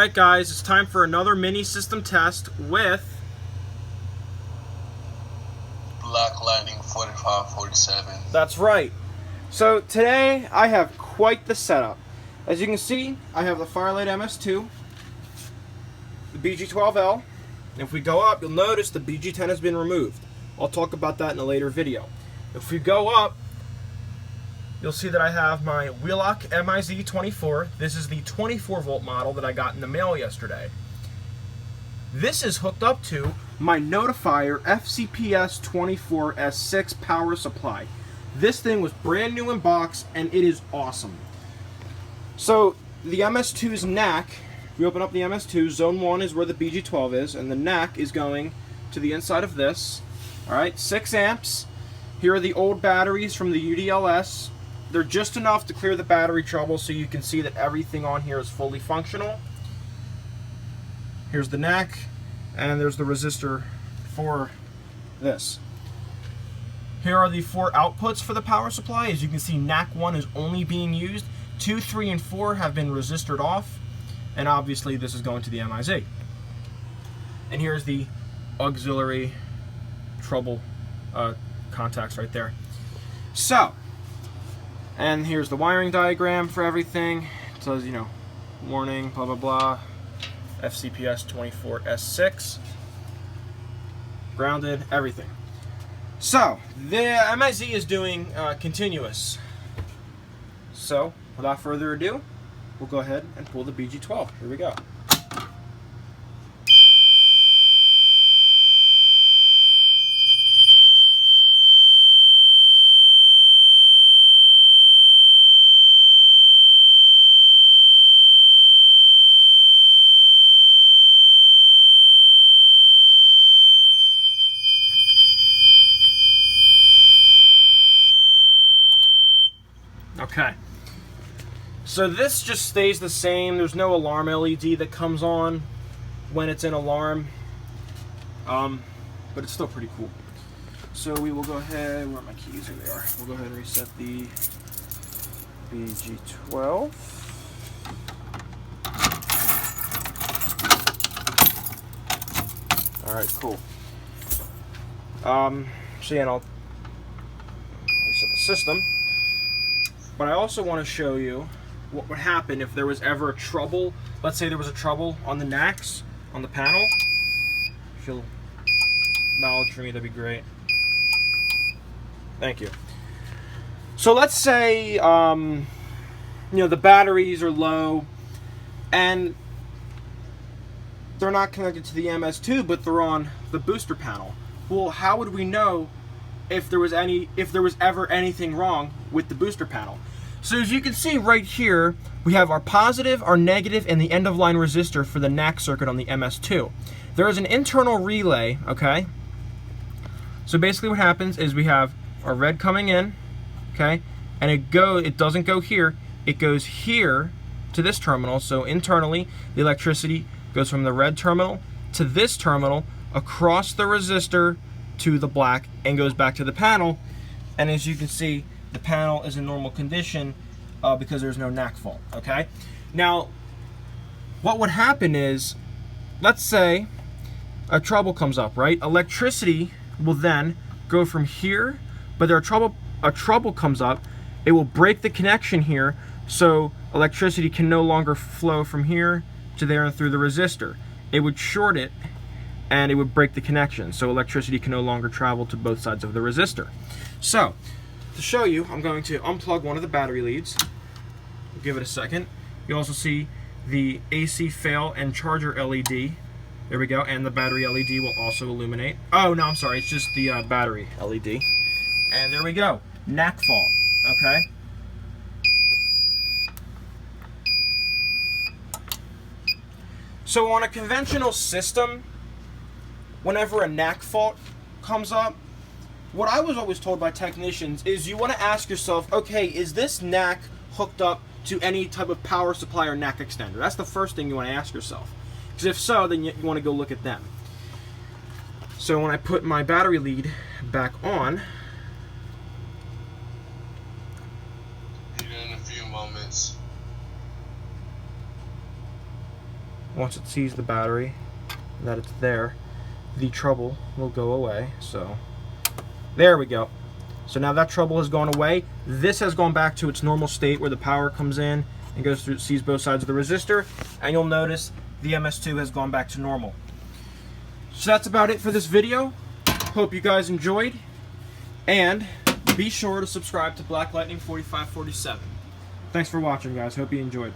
Alright guys, it's time for another mini system test with Black Lightning 4547. That's right. So today I have quite the setup. As you can see, I have the Firelight MS2, the BG12L, and if we go up, you'll notice the BG10 has been removed. I'll talk about that in a later video. If we go up, you'll see that I have my Wheelock MIZ24. This is the 24 volt model that I got in the mail yesterday. This is hooked up to my Notifier FCPS24S6 power supply. This thing was brand new in box and it is awesome. So the MS2's NAC, if you open up the MS2, zone 1 is where the BG12 is, and the NAC is going to the inside of this. Alright, 6 amps. Here are the old batteries from the UDLS. They're just enough to clear the battery trouble so you can see that everything on here is fully functional. Here's the NAC, and there's the resistor for this. Here are the 4 outputs for the power supply. As you can see, NAC 1 is only being used. 2, 3, and 4 have been resistored off, and obviously this is going to the MIZ. And here's the auxiliary trouble contacts right there. So, and here's the wiring diagram for everything. It says, you know, warning, blah, blah, blah. FCPS24S6. Grounded, everything. So, the MIZ is doing continuous. So, without further ado, we'll go ahead and pull the BG12. Here we go. Okay, so this just stays the same. There's no alarm LED that comes on when it's in alarm, but it's still pretty cool. So we will go ahead, where are my keys? Here they are. We'll go ahead and reset the BG12. Alright, cool. So yeah, and I'll reset the system. But I also want to show you what would happen if there was ever a trouble. Let's say there was a trouble on the NACs, on the panel. If you'll acknowledge for me, that'd be great. Thank you. So let's say, you know, the batteries are low and they're not connected to the MS2, but they're on the booster panel. Well, how would we know if there was ever anything wrong with the booster panel? So as you can see right here, we have our positive, our negative, and the end-of-line resistor for the NAC circuit on the MS2. There is an internal relay, okay? So basically what happens is we have our red coming in, okay? And it doesn't go here, it goes here to this terminal. So internally, the electricity goes from the red terminal to this terminal, across the resistor to the black, and goes back to the panel. And as you can see, the panel is in normal condition because there's no NAC fault, okay? Now, what would happen is, let's say a trouble comes up, right? Electricity will then go from here, but a trouble comes up, it will break the connection here, so electricity can no longer flow from here to there and through the resistor. It would short it, and it would break the connection, so electricity can no longer travel to both sides of the resistor. So, to show you, I'm going to unplug one of the battery leads. Give it a second. You also see the AC fail and charger LED. There we go, and the battery LED will also illuminate. Oh, no, I'm sorry, it's just the battery LED. And there we go, NAC fault, okay? So on a conventional system, whenever a NAC fault comes up, what I was always told by technicians is you want to ask yourself, okay, is this NAC hooked up to any type of power supply or NAC extender? That's the first thing you want to ask yourself. Because if so, then you want to go look at them. So when I put my battery lead back on, in a few moments. once it sees the battery, that it's there, the trouble will go away. So there we go. So now that trouble has gone away. This has gone back to its normal state where the power comes in and goes through, sees both sides of the resistor, and you'll notice the MS2 has gone back to normal. So that's about it for this video. Hope you guys enjoyed, and be sure to subscribe to Black Lightning 4547. Thanks for watching, guys. Hope you enjoyed.